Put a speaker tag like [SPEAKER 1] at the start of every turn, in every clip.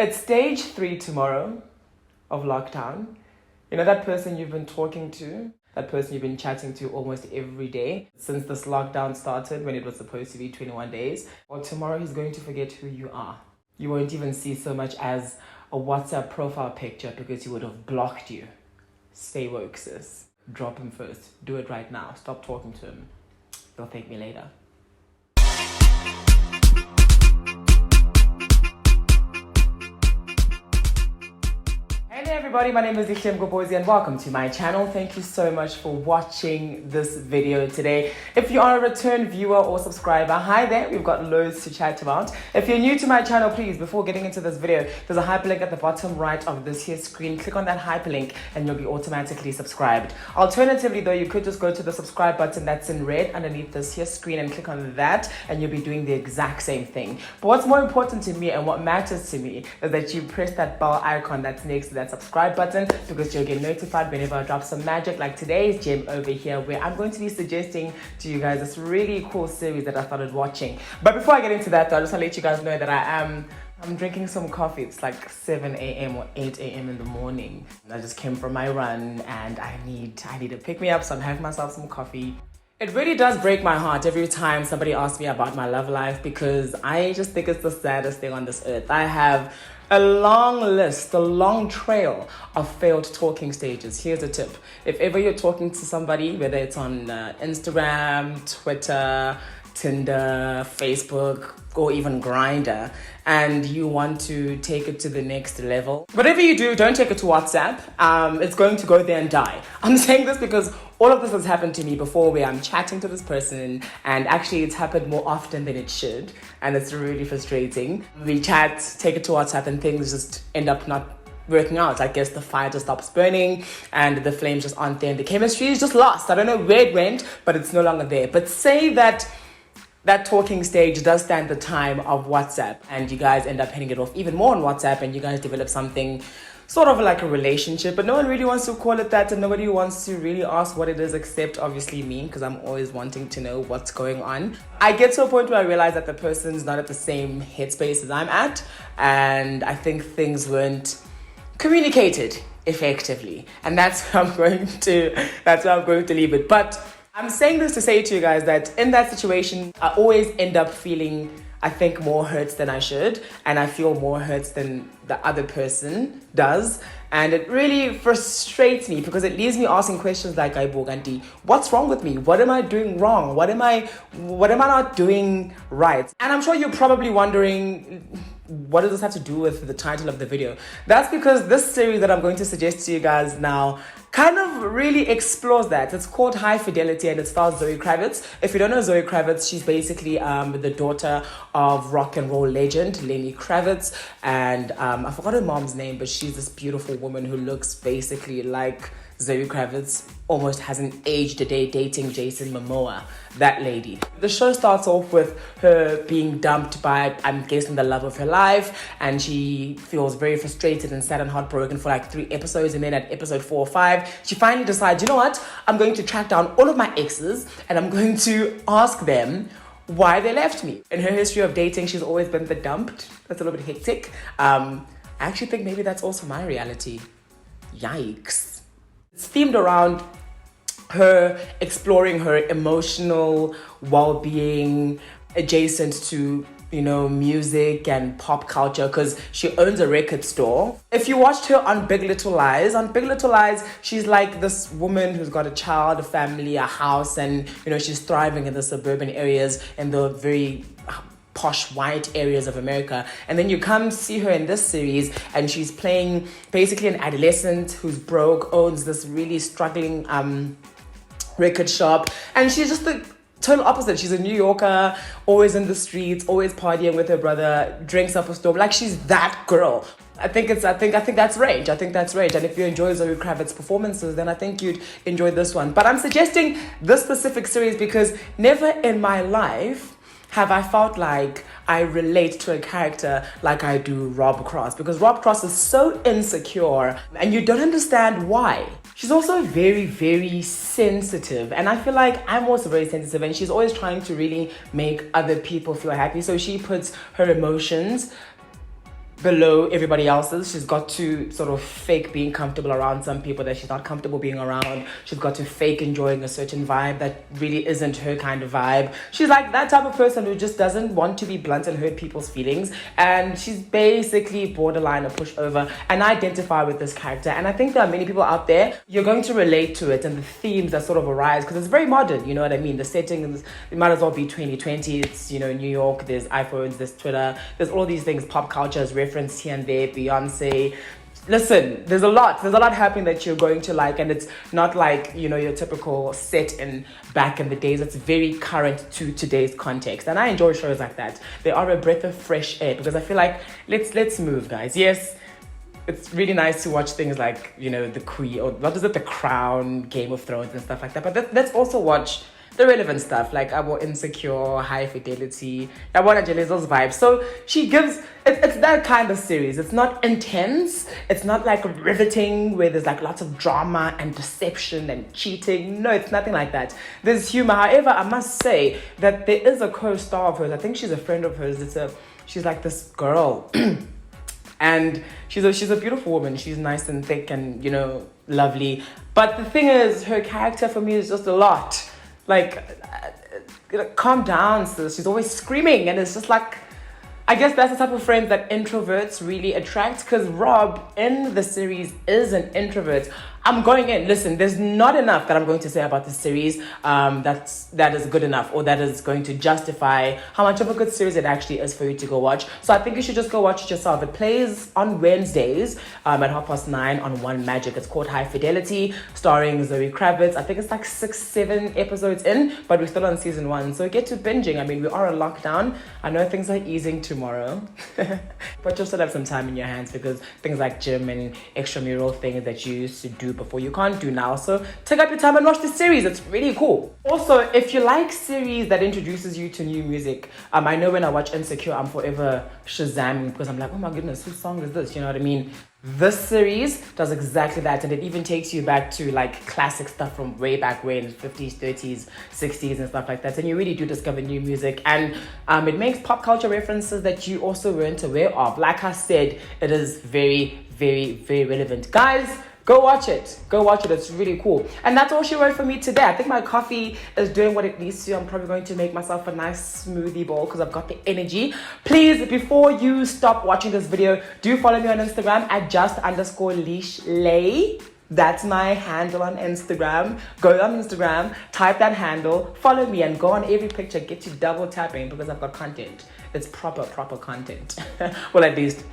[SPEAKER 1] It's stage 3 tomorrow of lockdown. You know that person you've been talking to? That person you've been chatting to almost every day since this lockdown started, when it was supposed to be 21 days. Well, tomorrow he's going to forget who you are. You won't even see so much as a WhatsApp profile picture because he would have blocked you. Stay woke, sis. Drop him first. Do it right now. Stop talking to him. He'll thank me later. Hey everybody, my name is Vodovoz and welcome to my channel. Thank you so much for watching this video today. If you are a return viewer or subscriber, hi there, we've got loads to chat about. If you're new to my channel, please, before getting into this video, there's a hyperlink at the bottom right of this here screen. Click on that hyperlink and you'll be automatically subscribed. Alternatively though, you could just go to the subscribe button that's in red underneath this here screen and click on that and you'll be doing the exact same thing. But what's more important to me and what matters to me is that you press that bell icon that's next to that subscribe button, because you'll get notified whenever I drop some magic like today's gem over here, where I'm going to be suggesting to you guys this really cool series that I started watching. But before I get into that though, I just want to let you guys know that I'm drinking some coffee. It's like 7 a.m. or 8 a.m. in the morning. I just came from my run and I need to pick me up, so I'm having myself some coffee. It really does break my heart every time somebody asks me about my love life, because I just think it's the saddest thing on this earth. I have a long list, a long trail of failed talking stages. Here's a tip. If ever you're talking to somebody, whether it's on Instagram, Twitter, Tinder, Facebook, or even Grindr, and you want to take it to the next level, whatever you do, don't take it to WhatsApp. It's going to go there and die. I'm saying this because all of this has happened to me before, where I'm chatting to this person and actually it's happened more often than it should, and it's really frustrating. We chat, take it to WhatsApp, and things just end up not working out. I guess the fire just stops burning and the flames just aren't there and the chemistry is just lost. I don't know where it went, but it's no longer there. But say that talking stage does stand the time of WhatsApp and you guys end up hitting it off even more on WhatsApp and you guys develop something sort of like a relationship, but no one really wants to call it that and nobody wants to really ask what it is except obviously me, because I'm always wanting to know what's going on. I get to a point where I realize that the person's not at the same headspace as I'm at, and I think things weren't communicated effectively, and that's where I'm going to leave it. But I'm saying this to say to you guys that in that situation, I always end up feeling, I think, more hurts than I should, and I feel more hurts than the other person does, and it really frustrates me because it leaves me asking questions like, Ganti, what's wrong with me? What am I doing wrong? What am I not doing right? And I'm sure you're probably wondering, what does this have to do with the title of the video? That's because this series that I'm going to suggest to you guys now kind of really explores that. It's called High Fidelity and it stars Zoe Kravitz. If you don't know Zoe Kravitz, she's basically the daughter of rock and roll legend Lenny Kravitz, and I forgot her mom's name, but she's this beautiful woman who looks basically like Zoe Kravitz, almost hasn't aged a day, dating Jason Momoa, that lady. The show starts off with her being dumped by, I'm guessing, the love of her life, and she feels very frustrated and sad and heartbroken for like 3 episodes, and then at episode 4 or 5, she finally decides, you know what, I'm going to track down all of my exes and I'm going to ask them why they left me. In her history of dating, she's always been the dumped. That's a little bit hectic. I actually think maybe that's also my reality. Yikes. It's themed around her exploring her emotional well-being adjacent to, you know, music and pop culture, because she owns a record store. If you watched her on Big Little Lies, she's like this woman who's got a child, a family, a house, and, you know, she's thriving in the suburban areas and the very posh white areas of America. And then you come see her in this series and she's playing basically an adolescent who's broke, owns this really struggling record shop, and she's just the total opposite. She's a New Yorker, always in the streets, always partying with her brother, drinks up a storm. Like, she's that girl. I think that's range. And if you enjoy Zoe Kravitz's performances, then I think you'd enjoy this one. But I'm suggesting this specific series because never in my life have I felt like I relate to a character like I do Rob Cross, because Rob Cross is so insecure and you don't understand why. She's also very, very sensitive, and I feel like I'm also very sensitive, and she's always trying to really make other people feel happy. So she puts her emotions below everybody else's. She's got to sort of fake being comfortable around some people that she's not comfortable being around. She's got to fake enjoying a certain vibe that really isn't her kind of vibe. She's like that type of person who just doesn't want to be blunt and hurt people's feelings. And she's basically borderline a pushover. And I identify with this character. And I think there are many people out there, you're going to relate to it and the themes that sort of arise because it's very modern, you know what I mean? The setting, it might as well be 2020. It's, you know, New York, there's iPhones, there's Twitter, there's all these things. Pop culture is referenced here and there, Beyonce. Listen, there's a lot happening that you're going to like, and it's not like, you know, your typical set in back in the days. It's very current to today's context, and I enjoy shows like that. They are a breath of fresh air because I feel like let's move, guys. Yes, it's really nice to watch things like, you know, The Queen, or what is it, The Crown, Game of Thrones and stuff like that, but let's also watch the relevant stuff like Abo Insecure, High Fidelity. I want to those vibes. So she gives, it's that kind of series. It's not intense. It's not like riveting where there's like lots of drama and deception and cheating. No, it's nothing like that. There's humor. However, I must say that there is a co-star of hers. I think she's a friend of hers. She's like this girl. And she's a beautiful woman. She's nice and thick and, you know, lovely. But the thing is, her character for me is just a lot. Like, calm down, sis. She's always screaming, and it's just like, I guess that's the type of friend that introverts really attract, because Rob in the series is an introvert. I'm going in. Listen, there's not enough that I'm going to say about the series that is good enough, or that is going to justify how much of a good series it actually is for you to go watch. So I think you should just go watch it yourself. It plays on Wednesdays at 9:30 on One Magic. It's called High Fidelity, starring Zoe Kravitz. I think it's like 6-7 episodes in, but we're still on season 1. So get to binging. I mean, we are on lockdown. I know things are easing tomorrow, but you'll still have some time in your hands because things like gym and extramural things that you used to do before you can't do now. So take up your time and watch this series. It's really cool. Also, if you like series that introduces you to new music, I know when I watch Insecure, I'm forever Shazamming because I'm like, oh my goodness, whose song is this? You know what I mean? This series does exactly that, and it even takes you back to like classic stuff from way back when, 50s, 30s, 60s and stuff like that. And you really do discover new music, and it makes pop culture references that you also weren't aware of. Like I said, it is very, very, very relevant. Guys, go watch it. Go watch it. It's really cool. And that's all she wrote for me today. I think my coffee is doing what it needs to. I'm probably going to make myself a nice smoothie bowl because I've got the energy. Please, before you stop watching this video, do follow me on Instagram at just_leashlay. That's my handle on Instagram. Go on Instagram, type that handle, follow me, and go on every picture. Get you double tapping because I've got content. It's proper content. Well, at least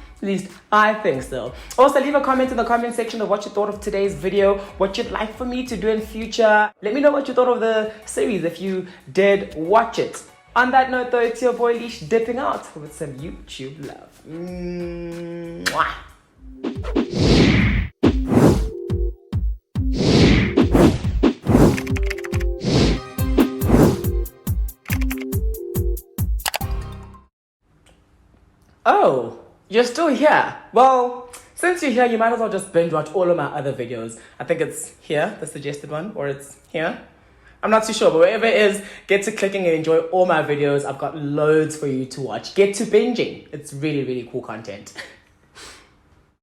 [SPEAKER 1] I think so. Also, leave a comment in the comment section of what you thought of today's video, what you'd like for me to do in future. Let me know what you thought of the series if you did watch it. On that note, though, it's your boy Leash dipping out with some YouTube love. Mwah. Oh, you're still here. Well, since you're here, you might as well just binge watch all of my other videos. I think it's here, the suggested one, or it's here. I'm not too sure, but wherever it is, get to clicking and enjoy all my videos. I've got loads for you to watch. Get to binging. It's really, really cool content.